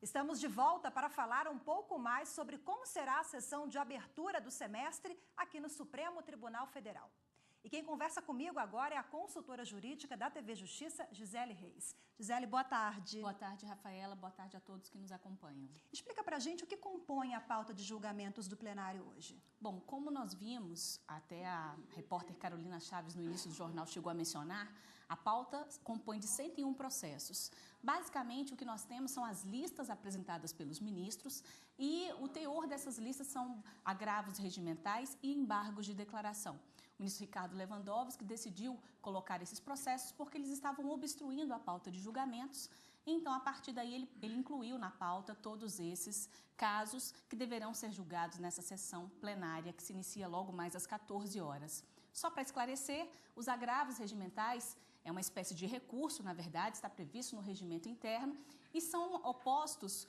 Estamos de volta para falar um pouco mais sobre como será a sessão de abertura do semestre aqui no Supremo Tribunal Federal. E quem conversa comigo agora é a consultora jurídica da TV Justiça, Gisele Reis. Gisele, boa tarde. Boa tarde, Rafaela. Boa tarde a todos que nos acompanham. Explica pra gente o que compõe a pauta de julgamentos do plenário hoje. Bom, como nós vimos, até a repórter Carolina Chaves no início do jornal chegou a mencionar, a pauta compõe de 101 processos. Basicamente, o que nós temos são as listas apresentadas pelos ministros e o teor dessas listas são agravos regimentais e embargos de declaração. O ministro Ricardo Lewandowski decidiu colocar esses processos porque eles estavam obstruindo a pauta de julgamentos. Então, a partir daí, ele incluiu na pauta todos esses casos que deverão ser julgados nessa sessão plenária que se inicia logo mais às 14 horas. Só para esclarecer, os agravos regimentais é uma espécie de recurso, na verdade, está previsto no regimento interno e são opostos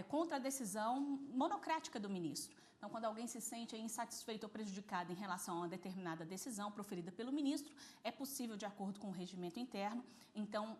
contra a decisão monocrática do ministro. Então, quando alguém se sente insatisfeito ou prejudicado em relação a uma determinada decisão proferida pelo ministro, é possível, de acordo com o regimento interno, então,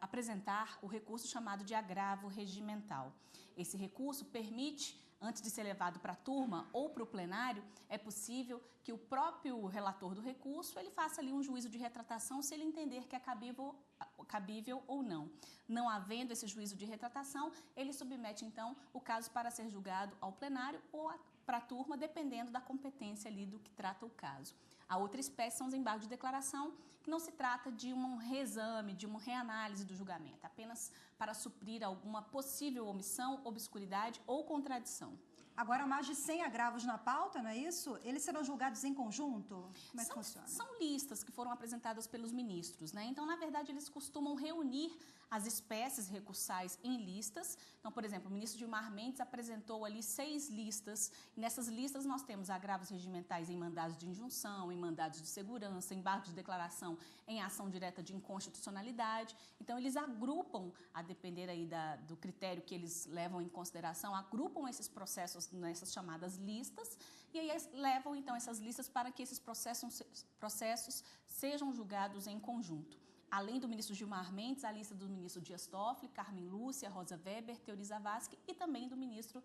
apresentar o recurso chamado de agravo regimental. Esse recurso permite, antes de ser levado para a turma ou para o plenário, é possível que o próprio relator do recurso ele faça ali um juízo de retratação se ele entender que é cabível ou não. Não havendo esse juízo de retratação, ele submete, então, o caso para ser julgado ao plenário ou para a turma, dependendo da competência ali do que trata o caso. A outra espécie são os embargos de declaração, que não se trata de um reexame, de uma reanálise do julgamento, apenas para suprir alguma possível omissão, obscuridade ou contradição. Agora, mais de 100 agravos na pauta, não é isso? Eles serão julgados em conjunto? Como é que funciona? São listas que foram apresentadas pelos ministros, né? Então, na verdade, eles costumam reunir as espécies recursais em listas. Então, por exemplo, o ministro Gilmar Mendes apresentou ali 6 listas. E nessas listas nós temos agravos regimentais em mandados de injunção, em mandados de segurança, embargos de declaração em ação direta de inconstitucionalidade. Então, eles agrupam, a depender aí do critério que eles levam em consideração, agrupam esses processos nessas chamadas listas e aí levam, então, essas listas para que esses processos sejam julgados em conjunto. Além do ministro Gilmar Mendes, a lista do ministro Dias Toffoli, Carmen Lúcia, Rosa Weber, Teori Zavascki e também do ministro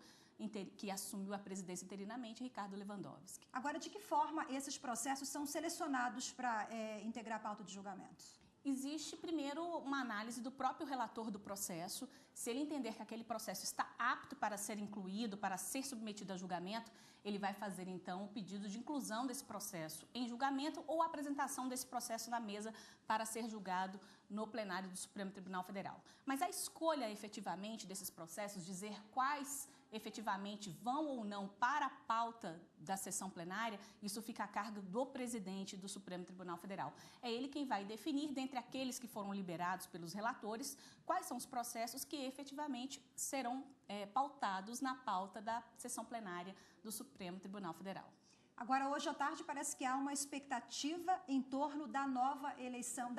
que assumiu a presidência interinamente, Ricardo Lewandowski. Agora, de que forma esses processos são selecionados para integrar a pauta de julgamentos? Existe, primeiro, uma análise do próprio relator do processo. Se ele entender que aquele processo está apto para ser incluído, para ser submetido a julgamento, ele vai fazer, então, o pedido de inclusão desse processo em julgamento ou a apresentação desse processo na mesa para ser julgado no plenário do Supremo Tribunal Federal. Mas a escolha, efetivamente, desses processos, dizer quais efetivamente vão ou não para a pauta da sessão plenária, isso fica a cargo do presidente do Supremo Tribunal Federal. É ele quem vai definir, dentre aqueles que foram liberados pelos relatores, quais são os processos que efetivamente serão pautados na pauta da sessão plenária do Supremo Tribunal Federal. Agora, hoje à tarde, parece que há uma expectativa em torno da eleição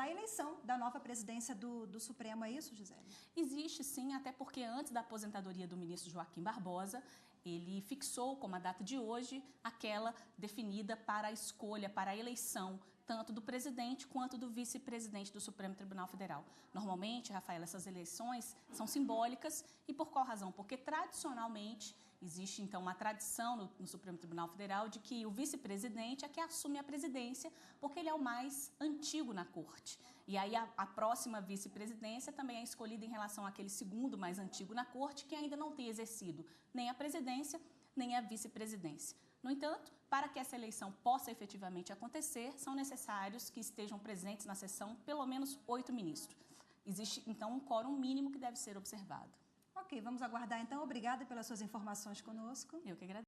da nova presidência do Supremo, é isso, Gisele? Existe, sim, até porque antes da aposentadoria do ministro Joaquim Barbosa, ele fixou como a data de hoje aquela definida para a escolha, para a eleição, tanto do presidente quanto do vice-presidente do Supremo Tribunal Federal. Normalmente, Rafaela, essas eleições são simbólicas e por qual razão? Porque tradicionalmente existe, então, uma tradição no Supremo Tribunal Federal de que o vice-presidente é que assume a presidência porque ele é o mais antigo na corte. E aí a próxima vice-presidência também é escolhida em relação àquele segundo mais antigo na corte que ainda não tem exercido nem a presidência nem a vice-presidência. No entanto, para que essa eleição possa efetivamente acontecer, são necessários que estejam presentes na sessão pelo menos 8 ministros. Existe, então, um quórum mínimo que deve ser observado. Ok, vamos aguardar então. Obrigada pelas suas informações conosco. Eu que agradeço.